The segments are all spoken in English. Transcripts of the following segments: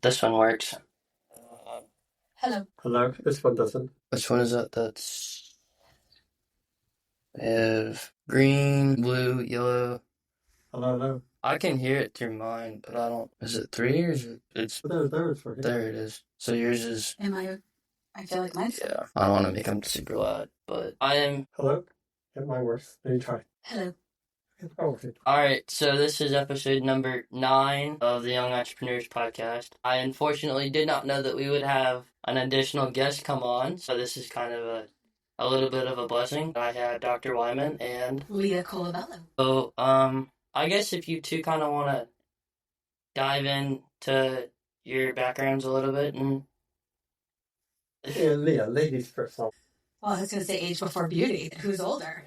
This one works. Hello. Hello. This one doesn't. Which one is that? That's I have green, blue, yellow. Hello. I can hear it through mine, but I don't. Is it three or is it? It's There's for here. there. It is. So yours is. I feel like mine's. Yeah. I don't want to make them super loud, but I am. Hello. Yeah, mine works. Let me try. Hello. Oh, okay. All right. So this is episode number 9 of the Young Entrepreneurs Podcast. I unfortunately did not know that we would have an additional guest come on, so this is kind of a little bit of a blessing. I had Dr. Wyman and Leah Calobello. So, I guess if you two kind of want to dive into your backgrounds a little bit and Yeah, Leah, ladies first. Well, I was going to say age before beauty. Who's older?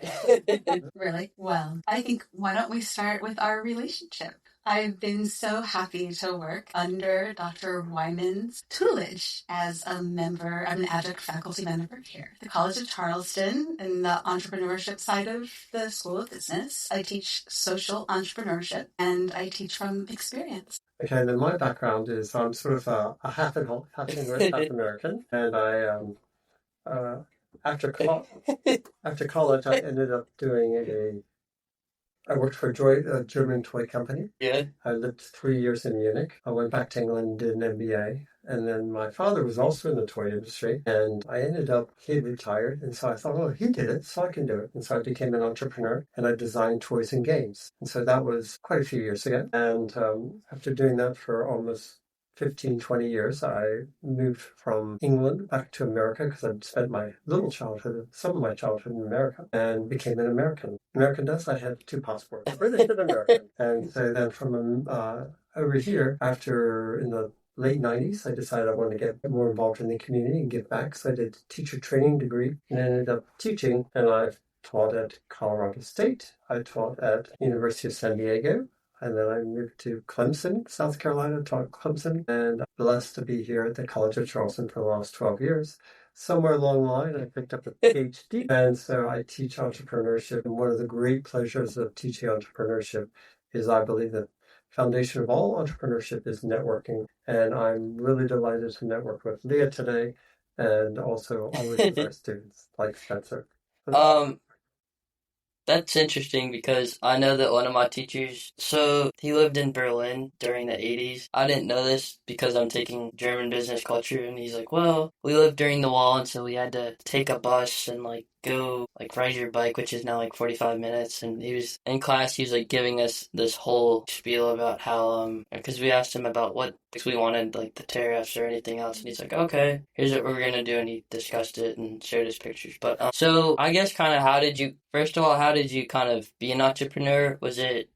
Really? Well, I think why don't we start with our relationship? I've been so happy to work under Dr. Wyman's tutelage as a member. I'm an adjunct faculty member here at the College of Charleston in the entrepreneurship side of the School of Business. I teach social entrepreneurship and I teach from experience. Okay, then my background is I'm sort of a half English, half American, and after college I ended up doing I worked for a German toy company. yeah. I lived 3 years in Munich. I went back to England and did an MBA. And then my father was also in the toy industry. And he retired. And so I thought, oh, he did it, so I can do it. And so I became an entrepreneur and I designed toys and games. And so that was quite a few years ago. And after doing that for almost 15, 20 years, I moved from England back to America because I'd spent some of my childhood in America, and became an American. American does, I had 2 passports, British and American. And so then from over here, in the late 90s, I decided I wanted to get more involved in the community and give back. So I did a teacher training degree and ended up teaching, and I've taught at Colorado State. I taught at University of San Diego. And then I moved to Clemson, South Carolina, taught Clemson, and I'm blessed to be here at the College of Charleston for the last 12 years. Somewhere along the line, I picked up a PhD, and so I teach entrepreneurship. And one of the great pleasures of teaching entrepreneurship is I believe the foundation of all entrepreneurship is networking. And I'm really delighted to network with Leah today, and also always with our students, like Spencer. That's interesting because I know that one of my teachers, so he lived in Berlin during the 80s. I didn't know this because I'm taking German business culture, and he's like, well, we lived during the wall, and so we had to take a bus and go ride your bike, which is now 45 minutes. And he was in class, he was giving us this whole spiel about how, because we asked him about what we wanted, the tariffs or anything else, and he's like, okay, here's what we're gonna do, and he discussed it and showed us pictures. But so I guess kind of how did you kind of be an entrepreneur? Was it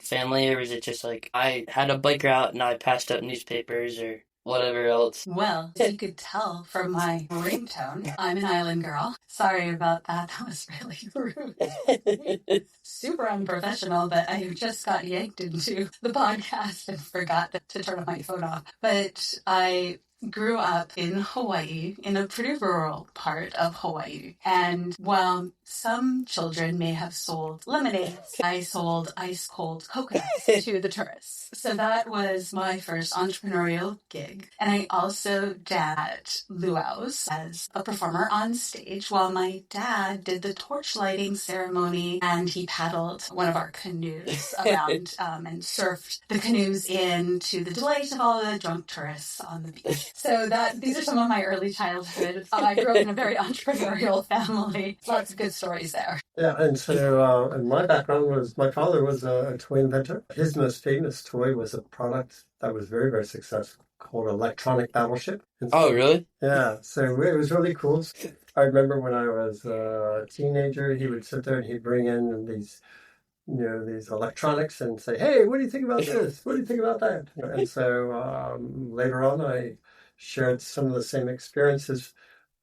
family, or was it just I had a bike route and I passed up newspapers or whatever else? Well, as you could tell from my ringtone, I'm an island girl. Sorry about that. That was really rude. Super unprofessional, but I just got yanked into the podcast and forgot to turn my phone off. But I grew up in Hawaii, in a pretty rural part of Hawaii. And while some children may have sold lemonades, I sold ice cold coconuts to the tourists. So that was my first entrepreneurial gig. And I also dad luau's as a performer on stage while my dad did the torch lighting ceremony, and he paddled one of our canoes around and surfed the canoes in to the delight of all the drunk tourists on the beach. So these are some of my early childhood. I grew up in a very entrepreneurial family. Lots of good stories there. Yeah, and so and my background was my father was a toy inventor. His most famous toy was a product that was very, very successful called Electronic Battleship. Oh, really? Yeah, so it was really cool. I remember when I was a teenager, he would sit there and he'd bring in these electronics and say, hey, what do you think about this? What do you think about that? And so later on, I shared some of the same experiences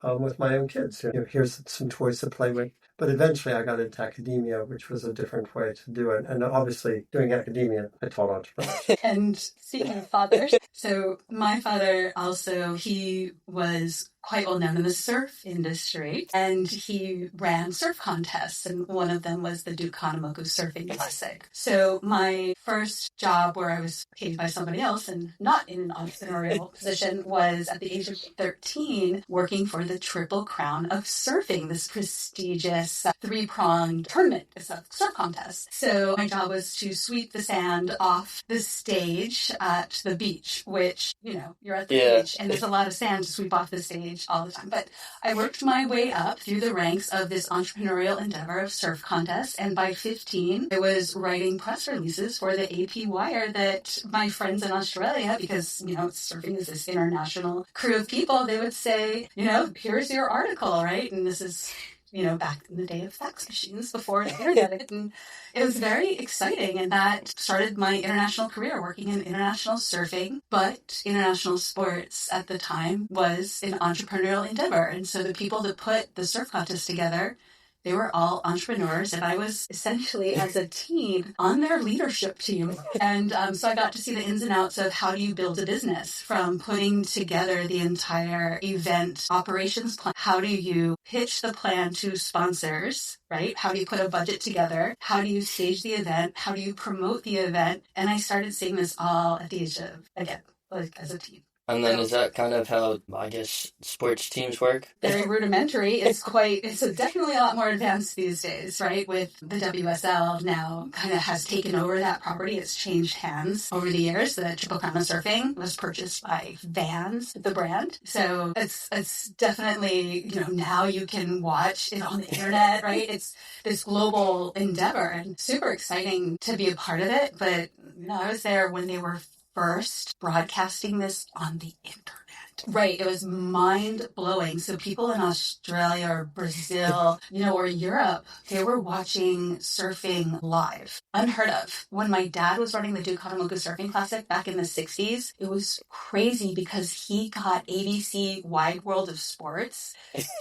with my own kids. Here's some toys to play with. But eventually I got into academia, which was a different way to do it. And obviously doing academia, I taught entrepreneurship. And speaking of fathers, so my father also, he was quite well known in the surf industry, and he ran surf contests, and one of them was the Duke Kahanamoku Surfing Classic. So my first job where I was paid by somebody else and not in an entrepreneurial position was at the age of 13 working for the Triple Crown of Surfing, this prestigious three-pronged tournament. It's a surf contest. So my job was to sweep the sand off the stage at the beach, which, you know, you're at the beach and there's a lot of sand to sweep off the stage all the time. But I worked my way up through the ranks of this entrepreneurial endeavor of surf contests, and by 15 I was writing press releases for the AP Wire that my friends in Australia, because, you know, surfing is this international crew of people, they would say, you know, here's your article, right? And this is, you know, back in the day of fax machines before the internet. And it was very exciting, and that started my international career working in international surfing. But international sports at the time was an entrepreneurial endeavor. And so the people that put the surf contest together, they were all entrepreneurs, and I was essentially, as a teen, on their leadership team. And so I got to see the ins and outs of how do you build a business, from putting together the entire event operations plan. How do you pitch the plan to sponsors, right? How do you put a budget together? How do you stage the event? How do you promote the event? And I started seeing this all at the age of, again, like as a teen. And then is that kind of how, I guess, sports teams work? Very rudimentary. It's definitely a lot more advanced these days, right? With the WSL now kind of has taken over that property. It's changed hands over the years. The Triple Crown of Surfing was purchased by Vans, the brand. So it's definitely, you know, now you can watch it on the internet, right? It's this global endeavor and super exciting to be a part of it. But, you know, I was there when they were first broadcasting this on the internet. Right. It was mind blowing. So people in Australia or Brazil, you know, or Europe, they were watching surfing live. Unheard of. When my dad was running the Duke Kahanamoku Surfing Classic back in the 60s, it was crazy because he got ABC Wide World of Sports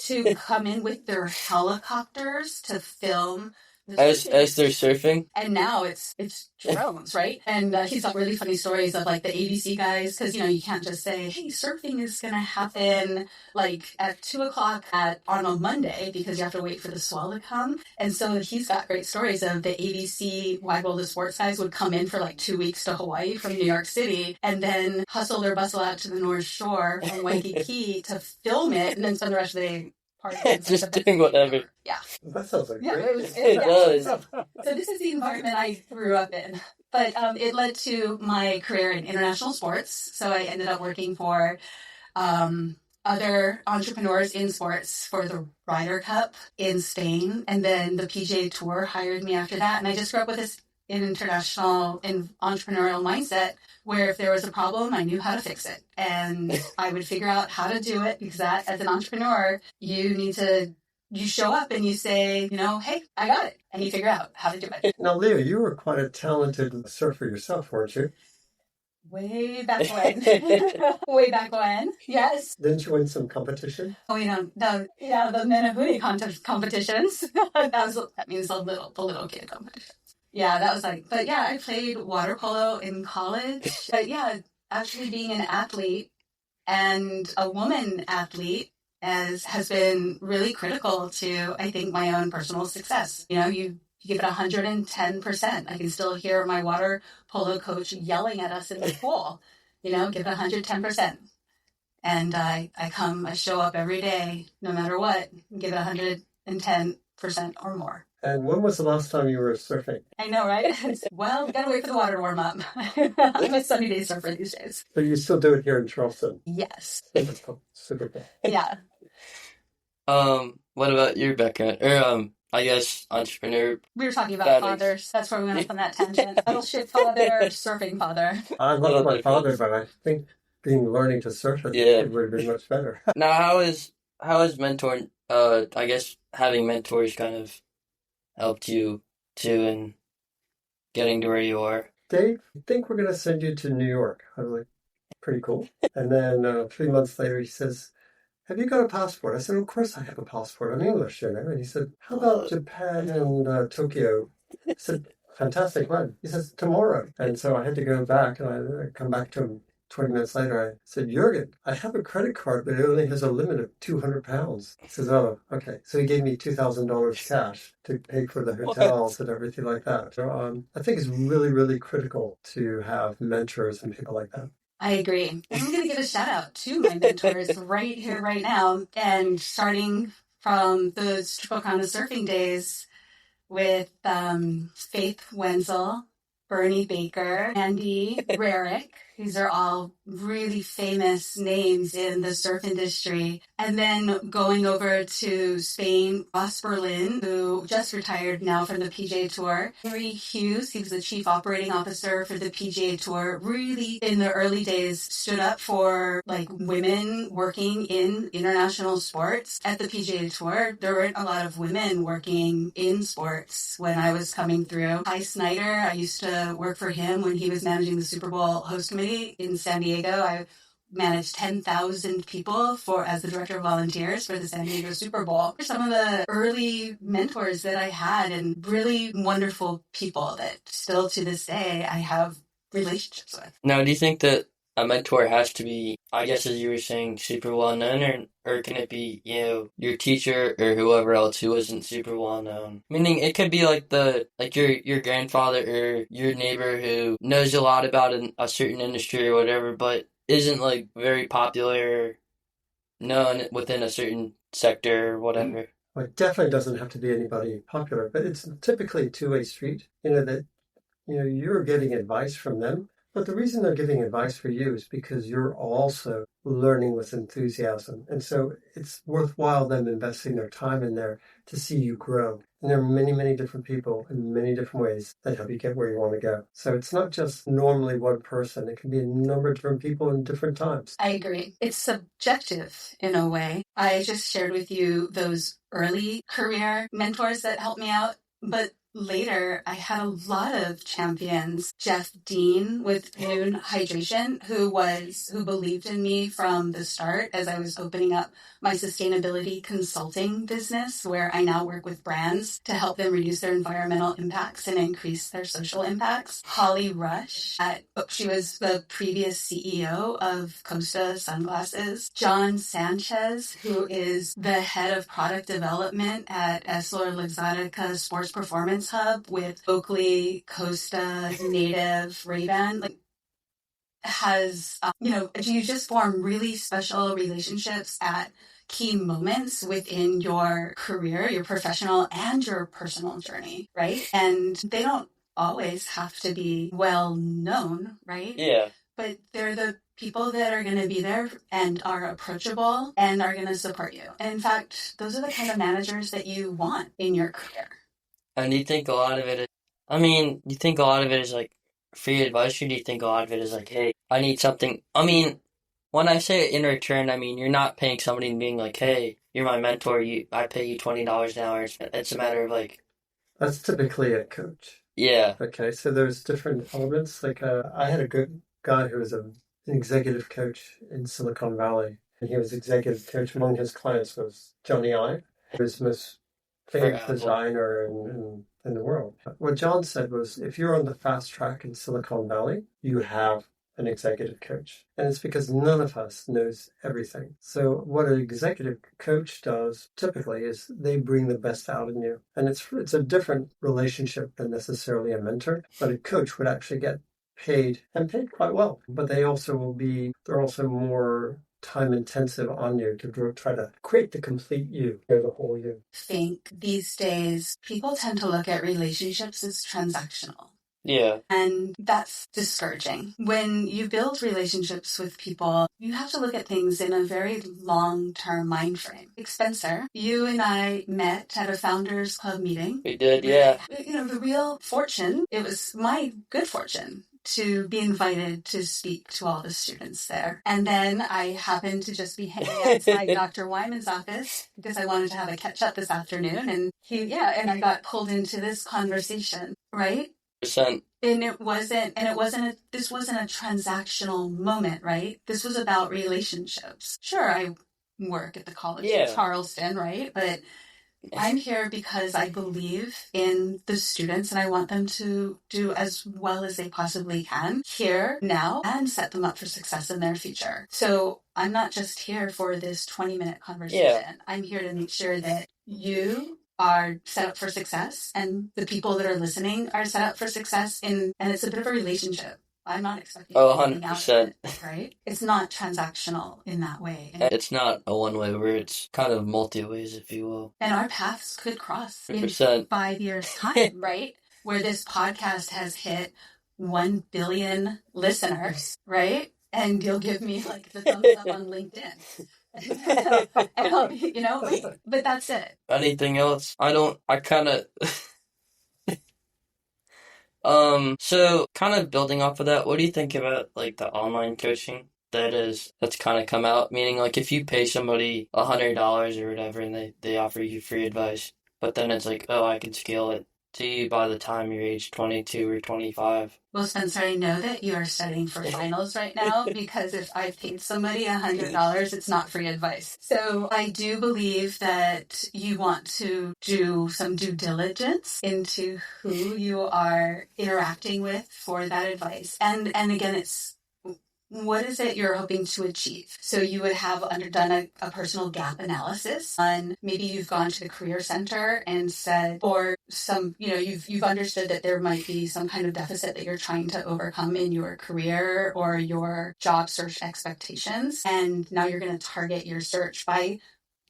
to come in with their helicopters to film as they're surfing. And now it's drones, right? And he's got really funny stories of like the ABC guys, because, you know, you can't just say, hey, surfing is going to happen like at 2:00 on a Monday, because you have to wait for the swell to come. And so he's got great stories of the ABC Wide World of Sports guys would come in for like 2 weeks to Hawaii from New York City and then hustle their bustle out to the North Shore from Waikiki to film it and then spend the rest of the day just doing whatever. Yeah. That sounds like Yeah, great. It does. So this is the environment I grew up in. But it led to my career in international sports. So I ended up working for other entrepreneurs in sports for the Ryder Cup in Spain. And then the PGA Tour hired me after that. And I just grew up with this international and entrepreneurial mindset where if there was a problem, I knew how to fix it. And I would figure out how to do it, because that, as an entrepreneur, you show up and you say, you know, hey, I got it. And you figure out how to do it. Now, Leo, you were quite a talented surfer yourself, weren't you? Way back when. Way back when. Yes. Didn't you win some competition? Oh, you know, the Menahuni competitions. that means the little kid competition. Yeah, that was but yeah, I played water polo in college. But yeah, actually being an athlete and a woman athlete has been really critical to, I think, my own personal success. You know, you give it 110%. I can still hear my water polo coach yelling at us in the pool, you know, give it 110%. And I show up every day, no matter what, give it 110% or more. And when was the last time you were surfing? I know, right? Well, gotta wait for the water to warm up. I'm a sunny day surfer these days. But you still do it here in Charleston? Yes. That's super cool. Yeah. What about your background? Or, I guess, entrepreneur. We were talking about fathers. That's where we went off on that tangent. Battleship father, surfing father. I love my father, but I think learning to surf it would have been much better. Now, how is mentoring, I guess, having mentors kind of helped you too in getting to where you are? Dave, I think we're going to send you to New York. I was like, pretty cool. And then 3 months later, he says, have you got a passport? I said, of course I have a passport. I'm English, you know. And he said, how about Japan and Tokyo? I said, fantastic, when? He says, tomorrow. And so I had to go back, and I come back to him 20 minutes later. I said, Jurgen, I have a credit card, but it only has a limit of £200. He says, oh, okay. So he gave me $2,000 cash to pay for the hotels and everything like that. So I think it's really, really critical to have mentors and people like that. I agree. And I'm going to give a shout out to my mentors right here, right now. And starting from those Triple Crown of Surfing days with Faith Wenzel, Bernie Baker, Andy Rarick. These are all really famous names in the surf industry. And then going over to Spain, Ross Berlin, who just retired now from the PGA Tour. Henry Hughes, he was the chief operating officer for the PGA Tour, really in the early days stood up for like women working in international sports. At the PGA Tour, there weren't a lot of women working in sports when I was coming through. Ty Snyder, I used to work for him when he was managing the Super Bowl host committee in San Diego. I managed 10,000 people as the director of volunteers for the San Diego Super Bowl. Some of the early mentors that I had, and really wonderful people that still to this day I have relationships with. Now, do you think that a mentor has to be, I guess as you were saying, super well known, or can it be, your teacher or whoever else who isn't super well known? Meaning it could be like your grandfather or your neighbor who knows a lot about a certain industry or whatever, but isn't like very popular, known within a certain sector or whatever. Well, it definitely doesn't have to be anybody popular, but it's typically a two-way street. You're getting advice from them, but the reason they're giving advice for you is because you're also learning with enthusiasm. And so it's worthwhile them investing their time in there to see you grow. And there are many, many different people in many different ways that help you get where you want to go. So it's not just normally one person. It can be a number of different people in different times. I agree. It's subjective in a way. I just shared with you those early career mentors that helped me out, but later, I had a lot of champions. Jeff Dean with Noon Hydration, who believed in me from the start as I was opening up my sustainability consulting business, where I now work with brands to help them reduce their environmental impacts and increase their social impacts. Holly Rush, she was the previous CEO of Costa Sunglasses. John Sanchez, who is the head of product development at EssilorLuxottica Sports Performance Hub with Oakley, Costa, Native, Ray-Ban, you just form really special relationships at key moments within your career, your professional and your personal journey, right? And they don't always have to be well known, right? Yeah. But they're the people that are going to be there and are approachable and are going to support you. And in fact, those are the kind of managers that you want in your career. And do you think a lot of it is like free advice, or do you think a lot of it is like, hey, I need something? I mean, when I say in return, I mean, you're not paying somebody and being like, hey, you're my mentor, I pay you $20 an hour. It's a matter of like... That's typically a coach. Yeah. Okay, so there's different elements. Like I had a good guy who was an executive coach in Silicon Valley, and he was executive coach. Among his clients was Johnny Ive, who was the most famous designer in the world. What John said was, if you're on the fast track in Silicon Valley, you have an executive coach. And it's because none of us knows everything. So what an executive coach does typically is they bring the best out in you. And it's a different relationship than necessarily a mentor, but a coach would actually get paid, and paid quite well. But they're also more time intensive on you to try to create the complete you, the whole you. I think these days people tend to look at relationships as transactional. Yeah. And that's discouraging. When you build relationships with people, you have to look at things in a very long-term mind frame. Like Spencer, you and I met at a Founders Club meeting. We did, yeah. The real fortune, it was my good fortune to be invited to speak to all the students there. And then I happened to just be hanging outside Dr. Wyman's office because I wanted to have a catch up this afternoon. And I got pulled into this conversation, right? And this wasn't a transactional moment, right? This was about relationships. Sure, I work at the college Yeah. in Charleston, right? But I'm here because I believe in the students and I want them to do as well as they possibly can here, now, and set them up for success in their future. So I'm not just here for this 20-minute conversation. Yeah. I'm here to make sure that you are set up for success and the people that are listening are set up for success, and it's a bit of a relationship. I'm not expecting anything out of it, right? It's not transactional in that way. And it's not a one-way where it's kind of multi-ways, if you will. And our paths could cross 100%. in 5 years' time, right? Where this podcast has hit 1 billion listeners, right? And you'll give me like the thumbs up on LinkedIn. And I'll, you know, but that's it. Anything else? I kind of... so kind of building off of that, what do you think about like the online coaching that's kind of come out? Meaning like if you pay somebody $100 or whatever and they offer you free advice, but then it's like, oh, I can scale it to you by the time you're age 22 or 25. Well, Spencer, I know that you are studying for finals right now because if I paid somebody $100, it's not free advice. So I do believe that you want to do some due diligence into who you are interacting with for that advice. And again, it's what is it you're hoping to achieve? So you would have done a personal gap analysis on maybe you've gone to the career center and said, or some, you know, you've understood that there might be some kind of deficit that you're trying to overcome in your career or your job search expectations. And now you're going to target your search by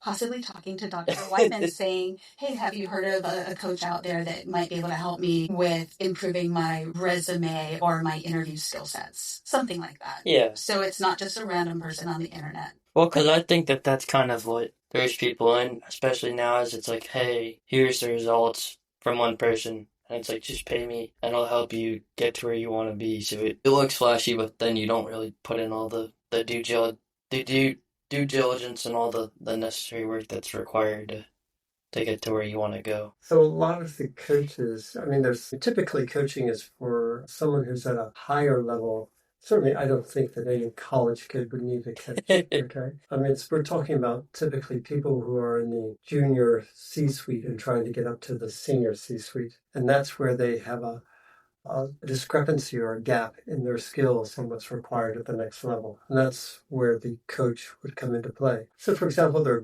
possibly talking to Dr. Wyman saying, hey, have you heard of a coach out there that might be able to help me with improving my resume or my interview skill sets? Something like that. Yeah. So it's not just a random person on the internet. Well, because I think that's kind of what there's people in, especially now, is it's like, hey, here's the results from one person. And it's like, just pay me and I'll help you get to where you want to be. So it looks flashy, but then you don't really put in all the due diligence and all the necessary work that's required to get to where you want to go. So a lot of the coaches, I mean, there's typically coaching is for someone who's at a higher level. Certainly, I don't think that any college kid would need a coach. Okay, I mean, we're talking about typically people who are in the junior C-suite and trying to get up to the senior C-suite, and that's where they have a discrepancy or a gap in their skills and what's required at the next level. And that's where the coach would come into play. So, for example, there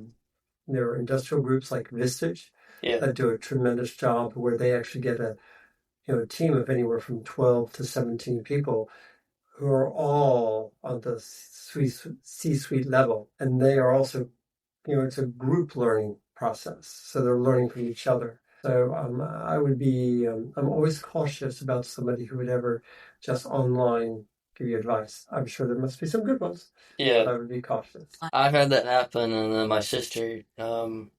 are industrial groups like Vistage that do a tremendous job where they actually get a team of anywhere from 12 to 17 people who are all on the C-suite level. And they are also, it's a group learning process. So they're learning from each other. So I would be, I'm always cautious about somebody who would ever just online give you advice. I'm sure there must be some good ones. Yeah. But I would be cautious. I've had that happen, and then my sister, because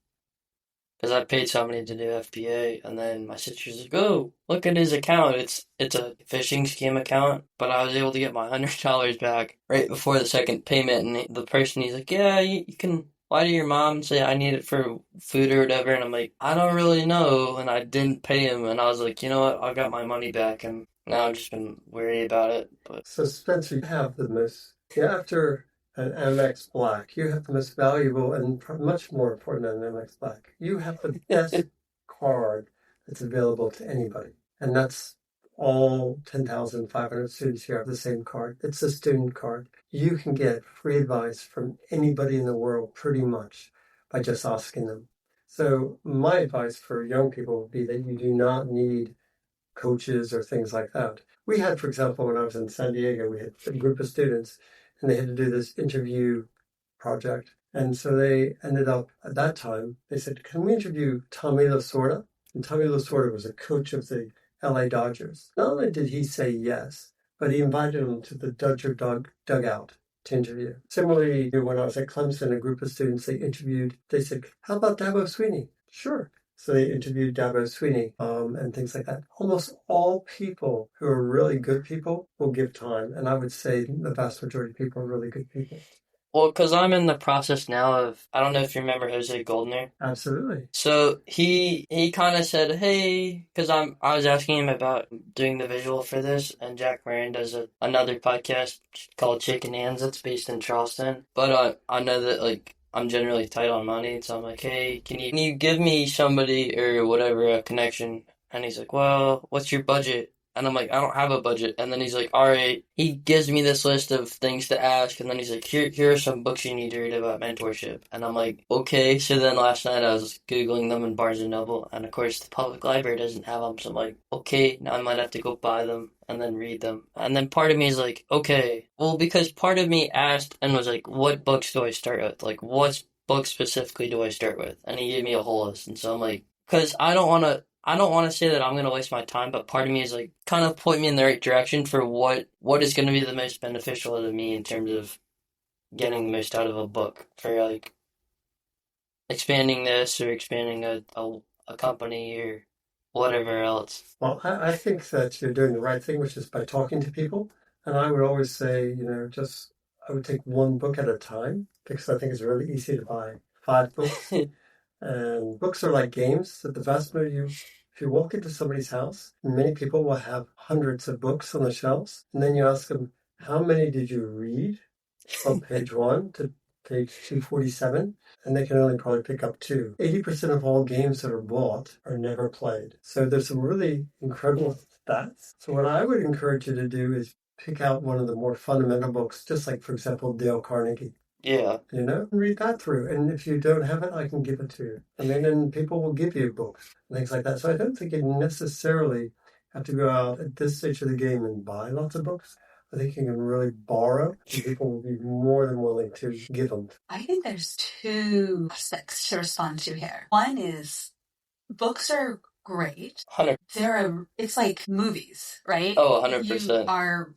I paid somebody to do FBA, and then my sister's like, oh, look at his account. It's a phishing scheme account, but I was able to get my $100 back right before the second payment, and the person, he's like, yeah, you can... Why did your mom say I need it for food or whatever? And I'm like, I don't really know. And I didn't pay him. And I was like, you know what? I got my money back. And now I've just been worried about it. But so Spencer, you have the most, after an Amex Black, you have the most valuable and much more important than an Amex Black. You have the best card that's available to anybody. And that's all 10,500 students here have the same card. It's a student card. You can get free advice from anybody in the world pretty much by just asking them. So my advice for young people would be that you do not need coaches or things like that. We had, for example, when I was in San Diego, we had a group of students and they had to do this interview project. And so they ended up, at that time, they said, can we interview Tommy Lasorda? And Tommy Lasorda was a coach of the LA Dodgers. Not only did he say yes, but he invited him to the Dodger dugout to interview. Similarly, when I was at Clemson, a group of students they said, how about Dabo Sweeney? Sure. So they interviewed Dabo Sweeney and things like that. Almost all people who are really good people will give time. And I would say the vast majority of people are really good people. Well, because I'm in the process now of, I don't know if you remember Jose Goldner. Absolutely. So he kind of said, hey, because I was asking him about doing the visual for this, and Jack Moran does another podcast called Chicken Hands that's based in Charleston. But I know that, like, I'm generally tight on money, so I'm like, hey, can you give me somebody or whatever, a connection? And he's like, well, what's your budget? And I'm like, I don't have a budget. And then he's like, all right. He gives me this list of things to ask. And then he's like, here are some books you need to read about mentorship. And I'm like, okay. So then last night I was Googling them in Barnes and Noble. And of course, the public library doesn't have them. So I'm like, okay, now I might have to go buy them and then read them. And then part of me is like, okay, well, because part of me asked and was like, what books do I start with? Like, what book specifically do I start with? And he gave me a whole list. And so I'm like, because I don't want to say that I'm going to waste my time, but part of me is like kind of point me in the right direction for what is going to be the most beneficial to me in terms of getting the most out of a book for like expanding this or expanding a company or whatever else. Well, I think that you're doing the right thing, which is by talking to people. And I would always say, just I would take one book at a time because I think it's really easy to buy 5 books. And books are like games. That the vast majority, if you walk into somebody's house, many people will have hundreds of books on the shelves, and then you ask them, "How many did you read from page 1 to page 247?" And they can only probably pick up 2. 80% of all games that are bought are never played. So there's some really incredible stats. So what I would encourage you to do is pick out one of the more fundamental books, just like, for example, Dale Carnegie. Yeah. Read that through. And if you don't have it, I can give it to you. And people will give you books, things like that. So I don't think you necessarily have to go out at this stage of the game and buy lots of books. I think you can really borrow, and people will be more than willing to give them. I think there's 2 aspects to respond to here. One is books are great. 100. It's like movies, right? Oh, 100%.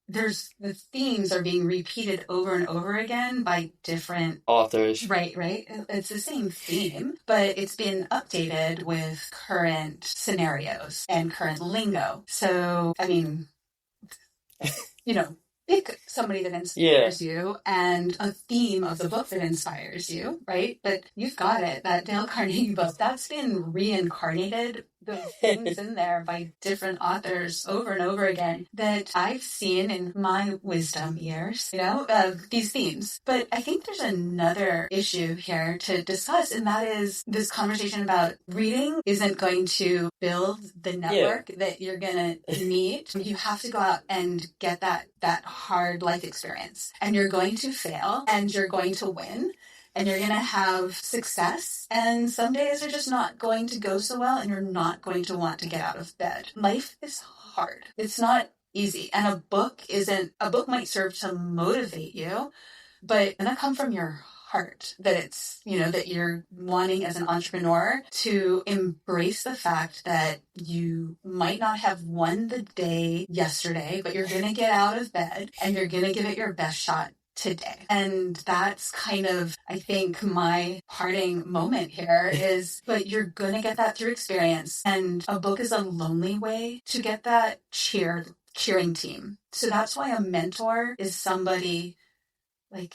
There's the themes are being repeated over and over again by different Authors. Right. It's the same theme, but it's been updated with current scenarios and current lingo. So, I mean, pick somebody that inspires you and a theme of the book that inspires you, right? But you've got it. That Dale Carnegie book, that's been reincarnated, the things in there by different authors over and over again that I've seen in my wisdom years, these themes. But I think there's another issue here to discuss, and that is this conversation about reading isn't going to build the network that you're going to need. You have to go out and get that hard life experience, and you're going to fail and you're going to win. And you're going to have success, and some days are just not going to go so well, and you're not going to want to get out of bed. Life is hard. It's not easy. And a book might serve to motivate you, but it's going to come from your heart, that it's, that you're wanting as an entrepreneur to embrace the fact that you might not have won the day yesterday, but you're going to get out of bed and you're going to give it your best shot today. And that's kind of, I think, my parting moment here is, but you're going to get that through experience. And a book is a lonely way to get that cheering team. So that's why a mentor is somebody like,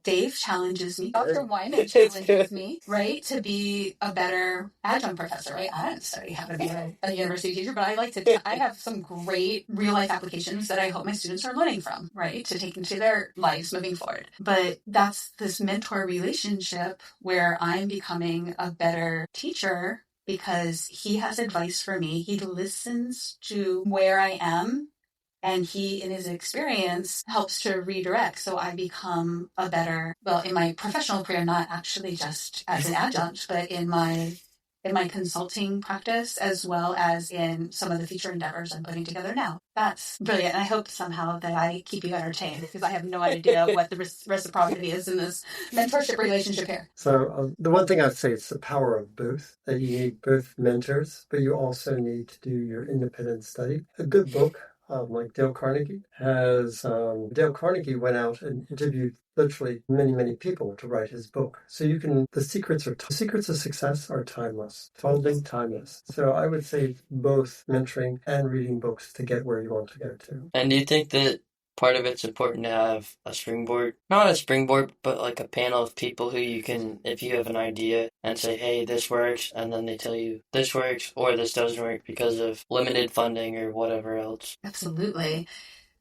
Dave challenges me, Dr. Wyman challenges me, right, to be a better adjunct professor, right? I didn't study how to be a university teacher, but I have some great real life applications that I hope my students are learning from, right, to take into their lives moving forward. But that's this mentor relationship where I'm becoming a better teacher because he has advice for me. He listens to where I am, and he, in his experience, helps to redirect. So I become a better, in my professional career, not actually just as an adjunct, but in my consulting practice, as well as in some of the future endeavors I'm putting together now. That's brilliant. And I hope somehow that I keep you entertained, because I have no idea what the reciprocity is in this mentorship relationship here. So the one thing I'd say is the power of both, that you need both mentors, but you also need to do your independent study. A good book, like Dale Carnegie, Dale Carnegie went out and interviewed literally many, many people to write his book. So the secrets of success are timeless, totally timeless. So I would say both mentoring and reading books to get where you want to go to. And do you think that part of it's important to have a springboard? Not a springboard, but like a panel of people who you can, if you have an idea and say, hey, this works, and then they tell you this works or this doesn't work because of limited funding or whatever else. Absolutely.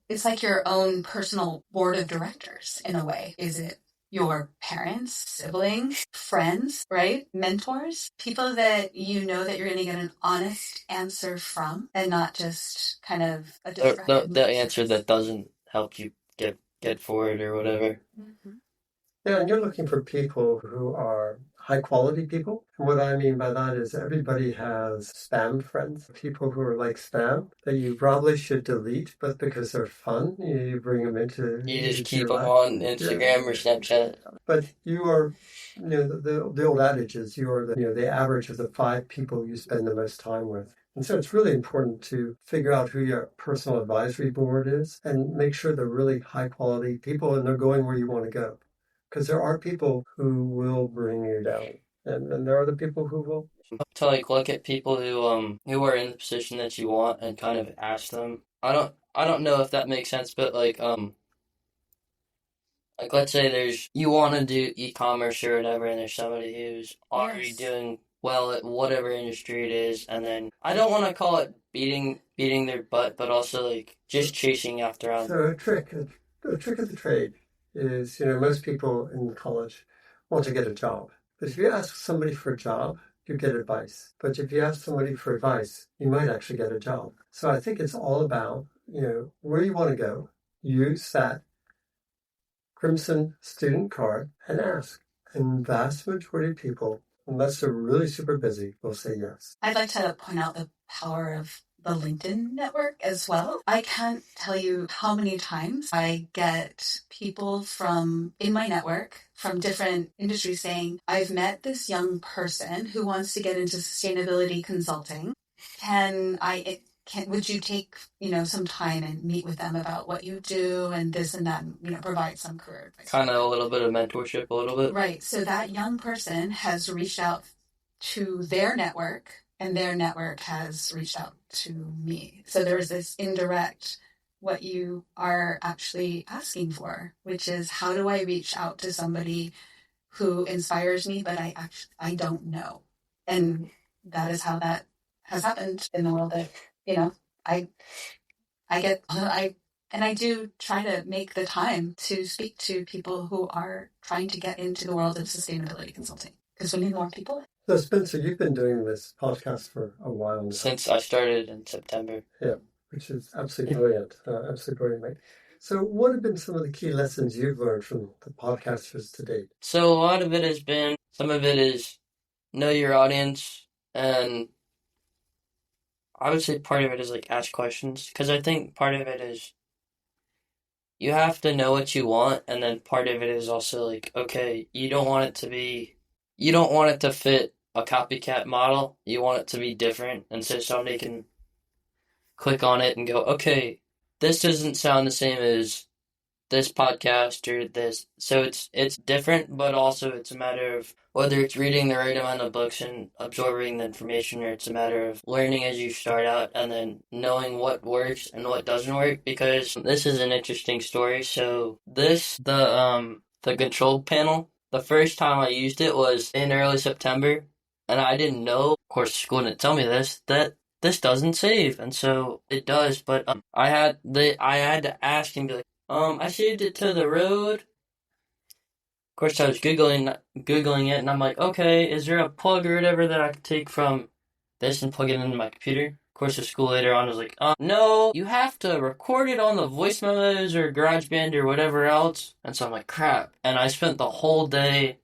It's like your own personal board of directors in a way, is it? your parents, siblings, friends, right? Mentors, people that you know that you're going to get an honest answer from and not just kind of a distracted The answer that doesn't help you get forward or whatever. Mm-hmm. Yeah, and you're looking for people who are high quality people. And what I mean by that is everybody has spam friends, people who are like spam that you probably should delete, but because they're fun, you bring them You just into keep your them life. on Yeah. Instagram or Snapchat. But you are, the old adage is you are the average of the 5 people you spend the most time with. And so it's really important to figure out who your personal advisory board is and make sure they're really high quality people and they're going where you want to go. Because there are people who will bring you down, and there are the people who will. To like look at people who are in the position that you want and kind of ask them. I don't know if that makes sense, but like let's say there's you want to do e-commerce or whatever, and there's somebody who's already Yes. doing well at whatever industry it is, and then I don't want to call it beating their butt, but also like just chasing after them. So a trick of the trade is, most people in college want to get a job. But if you ask somebody for a job, you get advice. But if you ask somebody for advice, you might actually get a job. So I think it's all about, where you want to go. Use that Crimson student card and ask. And vast majority of people, unless they're really super busy, will say yes. I'd like to point out the power of the LinkedIn network as well. I can't tell you how many times I get people from in my network from different industries saying, I've met this young person who wants to get into sustainability consulting. Would you take, some time and meet with them about what you do and this and that, and, provide some career advice? Kind of a little bit of mentorship, a little bit. Right. So that young person has reached out to their network and their network has reached out to me. So there's this indirect, what you are actually asking for, which is how do I reach out to somebody who inspires me, but I don't know. And that is how that has happened in the world that, I do try to make the time to speak to people who are trying to get into the world of sustainability consulting because we need more people. So Spencer, you've been doing this podcast for a while now. Since I started in September. Yeah, which is absolutely brilliant. Absolutely brilliant, mate. So what have been some of the key lessons you've learned from the podcasters to date? So a lot of it has been, some of it is know your audience, and I would say part of it is like ask questions, because I think part of it is you have to know what you want, and then part of it is also like, okay, you don't want it to fit a copycat model. You want it to be different, and so somebody can click on it and go, okay, this doesn't sound the same as this podcast or this. So it's different, but also it's a matter of whether it's reading the right amount of books and absorbing the information, or it's a matter of learning as you start out and then knowing what works and what doesn't work. Because this is an interesting story. So the control panel, the first time I used it was in early September, and I didn't know. Of course, school didn't tell me that this doesn't save, and so it does. But I had to ask and be like, I saved it to the road. Of course, I was googling it, and I'm like, okay, is there a plug or whatever that I could take from this and plug it into my computer? Of course, the school later on was like, no, you have to record it on the voice memos or GarageBand or whatever else. And so I'm like, crap. And I spent the whole day,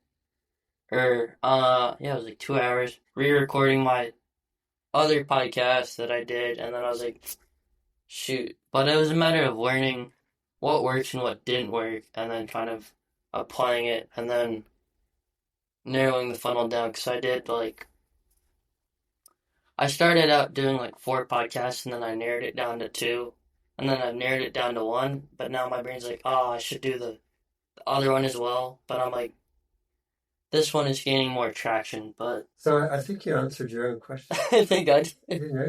it was like 2 hours re-recording my other podcast that I did, and then I was like, shoot. But it was a matter of learning what works and what didn't work, and then kind of applying it, and then narrowing the funnel down, because I started out doing like 4 podcasts, and then I narrowed it down to 2, and then I've narrowed it down to 1, but now my brain's like, oh, I should do the other one as well, but I'm like, this one is gaining more traction, but So I think you answered your own question. I think I did. You know,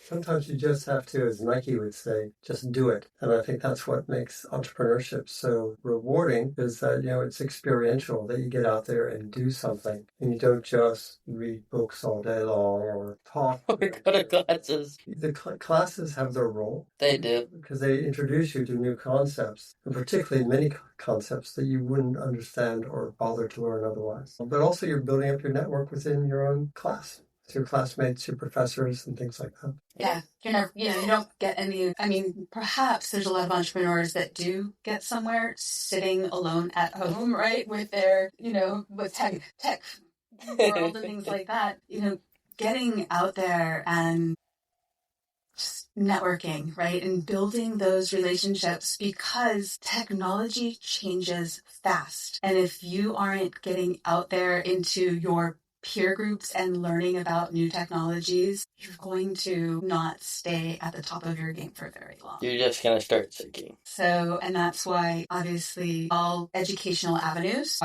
sometimes you just have to, as Nike would say, just do it. And I think that's what makes entrepreneurship so rewarding is that, it's experiential, that you get out there and do something and you don't just read books all day long or talk. Or go to classes. The classes have their role. They do. Because they introduce you to new concepts, and particularly many concepts that you wouldn't understand or bother to learn otherwise. But also you're building up your network within your own class. Your classmates, your professors, and things like that. Yeah, you don't get any. I mean, perhaps there's a lot of entrepreneurs that do get somewhere sitting alone at home, right, with their, with tech world and things like that. Getting out there and just networking, right, and building those relationships because technology changes fast, and if you aren't getting out there into your peer groups and learning about new technologies, you're going to not stay at the top of your game for very long. You're just going to start sinking. So, and that's why obviously all educational avenues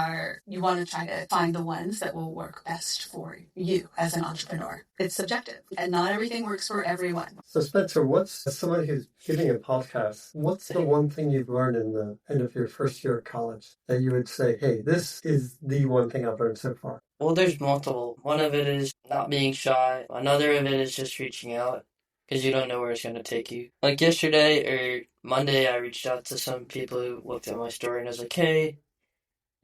you want to try to find the ones that will work best for you as an entrepreneur. It's subjective and not everything works for everyone. So Spencer, what's somebody who's giving a podcast, what's the one thing you've learned in the end of your first year of college that you would say, hey, this is the one thing I've learned so far? Well, there's multiple. One of it is not being shy. Another of it is just reaching out because you don't know where it's going to take you. Like yesterday or Monday, I reached out to some people who looked at my story and I was like, hey,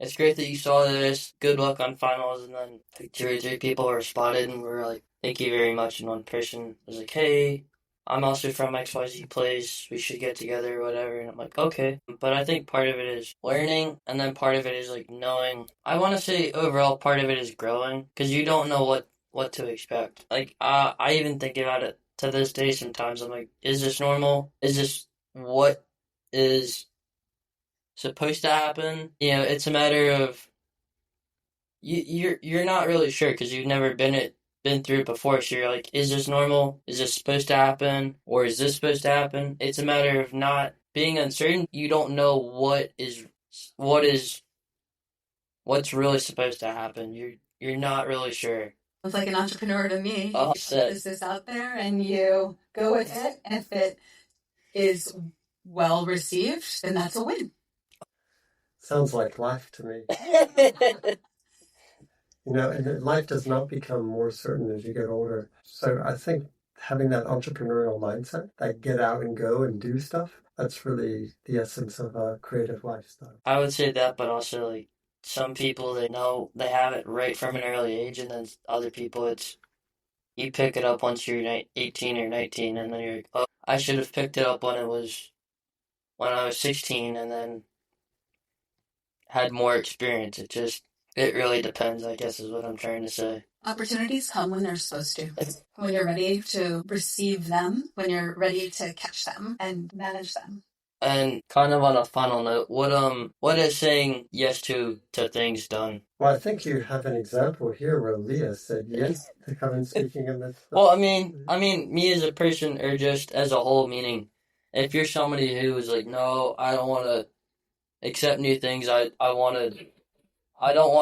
it's great that you saw this. Good luck on finals. And then like 2 or 3 people responded and were like, thank you very much. And one person was like, hey, I'm also from XYZ place. We should get together or whatever. And I'm like, okay. But I think part of it is learning. And then part of it is like knowing. I want to say overall part of it is growing. Because you don't know what to expect. Like, I even think about it to this day sometimes. I'm like, is this normal? Is this what is supposed to happen? It's a matter of you're not really sure because you've never been through it before, so you're like, is this normal? Is this supposed to happen? Or is this supposed to happen? It's a matter of not being uncertain. You don't know what's really supposed to happen. You're not really sure. It's like an entrepreneur to me. Oh, you put this out there and you go with it. And if it is well received, then that's a win. Sounds like life to me. And life does not become more certain as you get older. So I think having that entrepreneurial mindset, that get out and go and do stuff, that's really the essence of a creative lifestyle. I would say that, but also like some people, they know they have it right from an early age, and then other people, it's you pick it up once you're 18 or 19, and then you're like, oh, I should have picked it up when I was 16, and then had more experience. It really depends, I guess, is what I'm trying to say. Opportunities come when they're supposed to. When you're ready to receive them, when you're ready to catch them and manage them. And kind of on a final note, what is saying yes to things done? Well, I think you have an example here where Leah said yes to come and speaking in this. Well, I mean, me as a person, or just as a whole, meaning, if you're somebody who is like, no, I don't want to accept new things. I don't want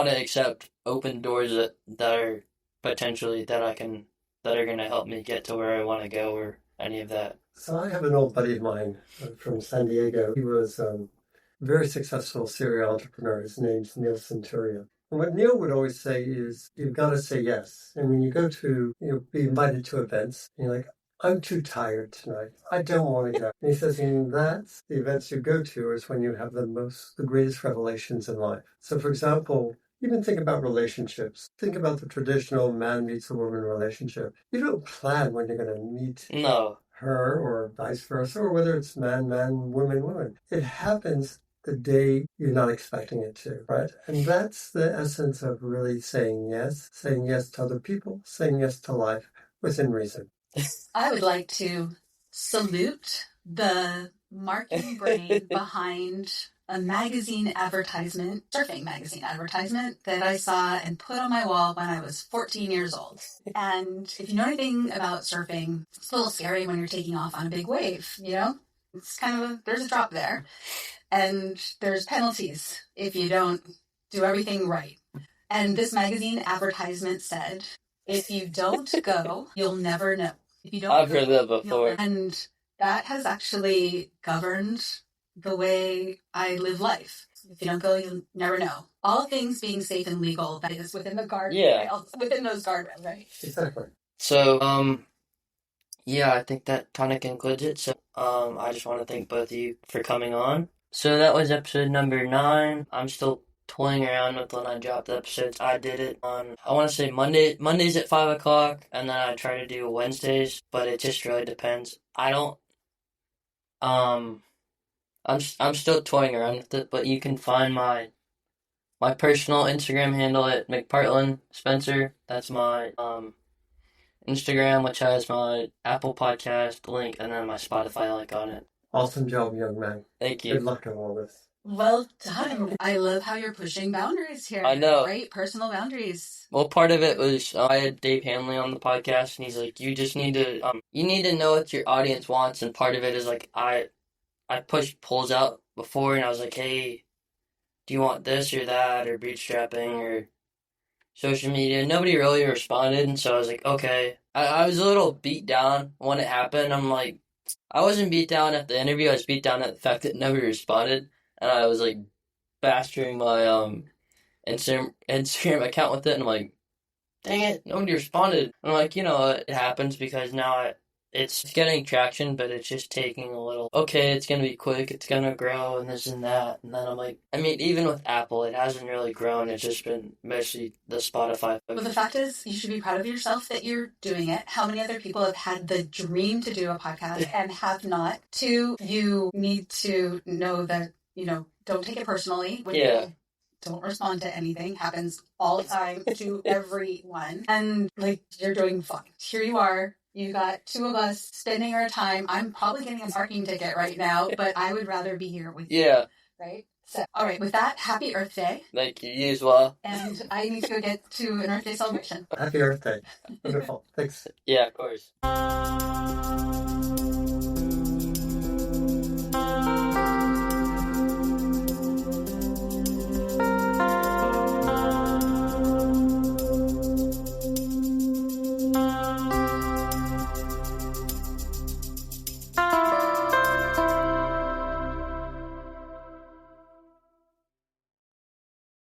to accept open doors that are potentially that are going to help me get to where I want to go or any of that. So I have an old buddy of mine from San Diego. He was a very successful serial entrepreneur. His name's Neil Centurion. And what Neil would always say is, you've got to say yes. And when you go to, be invited to events, and you're like, I'm too tired tonight. I don't want to go. And he says, and that's the events you go to is when you have the greatest revelations in life. So for example, even think about relationships. Think about the traditional man meets a woman relationship. You don't plan when you're going to meet her or vice versa, or whether it's man, woman. It happens the day you're not expecting it to, right? And that's the essence of really saying yes to other people, saying yes to life within reason. I would like to salute the marketing brain behind a magazine advertisement, surfing magazine advertisement that I saw and put on my wall when I was 14 years old. And if you know anything about surfing, it's a little scary when you're taking off on a big wave, It's kind of there's a drop there. And there's penalties if you don't do everything right. And this magazine advertisement said, if you don't go, you'll never know. If you don't I've go, heard that before. and that has actually governed the way I live life. If you don't go, you'll never know. All things being safe and legal, that is within the guardrails, within those guardrails, right? Exactly. So, yeah, I think that kind of concludes it. So, I just want to thank both of you for coming on. So that was episode number 9. I'm still toying around with when I drop the episodes. I did it on, I want to say Mondays at 5 o'clock, and then I try to do Wednesdays, but it just really depends. I don't, I'm still toying around with it, but you can find my personal Instagram handle at McPartland Spencer. That's my Instagram, which has my Apple Podcast link and then my Spotify link on it. Awesome job, young man. Thank you. Good luck on all this. Well done. I love how you're pushing boundaries here. I know. Right? Personal boundaries. Well, part of it was I had Dave Hanley on the podcast, and he's like, "You just need to, you need to know what your audience wants." And part of it is like I pushed polls out before, and I was like, "Hey, do you want this or that, or bootstrapping, or social media?" Nobody really responded, and so I was like, "Okay." I was a little beat down when it happened. I'm like, I wasn't beat down at the interview. I was beat down at the fact that nobody responded, and I was like bastering my Instagram account with it, and I'm like, dang it, nobody responded. And I'm like, it happens because now it's getting traction, but it's just taking a little, okay, it's going to be quick, it's going to grow, and this and that. And then I'm like, I mean, even with Apple, it hasn't really grown. It's just been mostly the Spotify. But the fact is, you should be proud of yourself that you're doing it. How many other people have had the dream to do a podcast and have not? 2, you need to know that, don't take it personally. When you don't respond to anything. Happens all the time to everyone. And you're doing fine. Here you are. You got 2 of us spending our time. I'm probably getting a parking ticket right now, but I would rather be here with you. Yeah. Right? So, all right. With that, happy Earth Day. Thank you. You as well. And I need to go get to an Earth Day celebration. Happy Earth Day. Wonderful. Thanks. Yeah, of course.